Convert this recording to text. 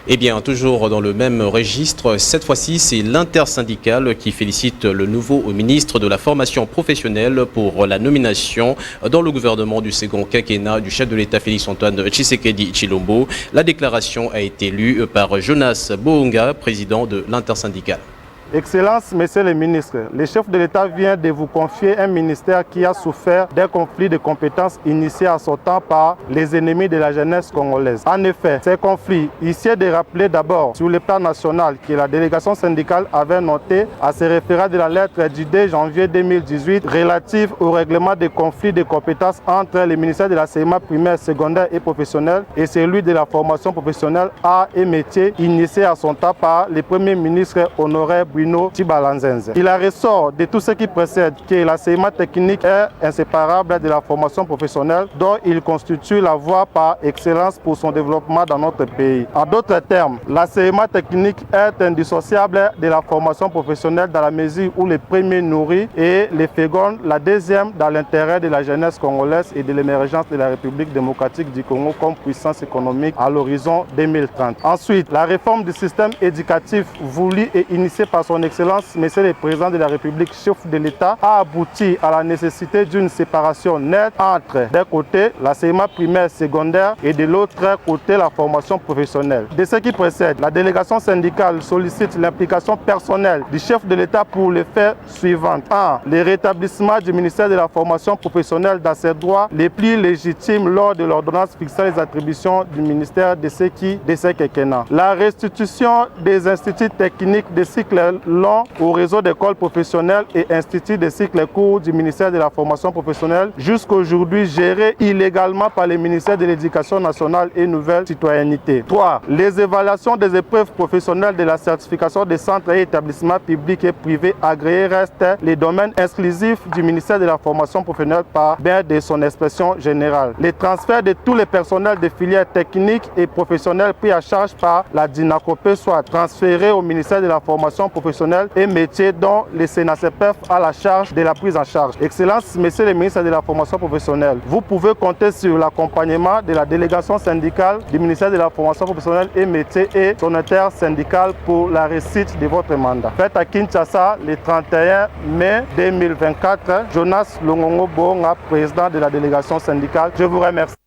Eh bien, toujours dans le même registre, cette fois-ci, c'est l'intersyndicale qui félicite le nouveau ministre de la formation professionnelle pour la nomination dans le gouvernement du second quinquennat du chef de l'État Félix-Antoine Tshisekedi Tshilombo. La déclaration a été lue par Jonas Bohonga, président de l'intersyndicale. Excellence, Monsieur le ministre, le chef de l'État vient de vous confier un ministère qui a souffert d'un conflit de compétences initié à son temps par les ennemis de la jeunesse congolaise. En effet, ces conflits, ici de rappeler d'abord sur le plan national que la délégation syndicale avait noté à se référer de la lettre du 2 janvier 2018 relative au règlement des conflits de compétences entre le ministère de l'enseignement primaire, secondaire et professionnel et celui de la formation professionnelle, arts et métiers initié à son temps par le Premier ministre honoraire Il ressort de tout ce qui précède que l'enseignement technique est inséparable de la formation professionnelle dont il constitue la voie par excellence pour son développement dans notre pays. En d'autres termes, l'enseignement technique est indissociable de la formation professionnelle dans la mesure où le premier nourrit et le second la deuxième dans l'intérêt de la jeunesse congolaise et de l'émergence de la République démocratique du Congo comme puissance économique à l'horizon 2030. Ensuite, la réforme du système éducatif voulu et initiée par son Excellence, Monsieur le Président de la République, chef de l'État, a abouti à la nécessité d'une séparation nette entre, d'un côté, l'enseignement primaire secondaire et de l'autre côté, la formation professionnelle. De ce qui précède, la délégation syndicale sollicite l'implication personnelle du chef de l'État pour les faits suivants. 1. Le rétablissement du ministère de la formation professionnelle dans ses droits les plus légitimes lors de l'ordonnance fixant les attributions du ministère de ce quinquennat. La restitution des instituts techniques de cycle long au réseau d'écoles professionnelles et instituts de cycle court du ministère de la formation professionnelle, jusqu'aujourd'hui gérés illégalement par le ministère de l'Éducation nationale et Nouvelle Citoyenneté. 3. Les évaluations des épreuves professionnelles de la certification des centres et établissements publics et privés agréés restent les domaines exclusifs du ministère de la formation professionnelle par bien de son expression générale. Les transferts de tous les personnels des filières techniques et professionnelles pris à charge par la DINACOPE soient transférés au ministère de la formation professionnelle et métiers dont le CNACPF a la charge de la prise en charge. Excellence, Monsieur le ministre de la formation professionnelle, vous pouvez compter sur l'accompagnement de la délégation syndicale du ministère de la formation professionnelle et métiers et son intersyndical pour la réussite de votre mandat. Faites à Kinshasa le 31 mai 2024. Jonas Longongo Bohonga, président de la délégation syndicale. Je vous remercie.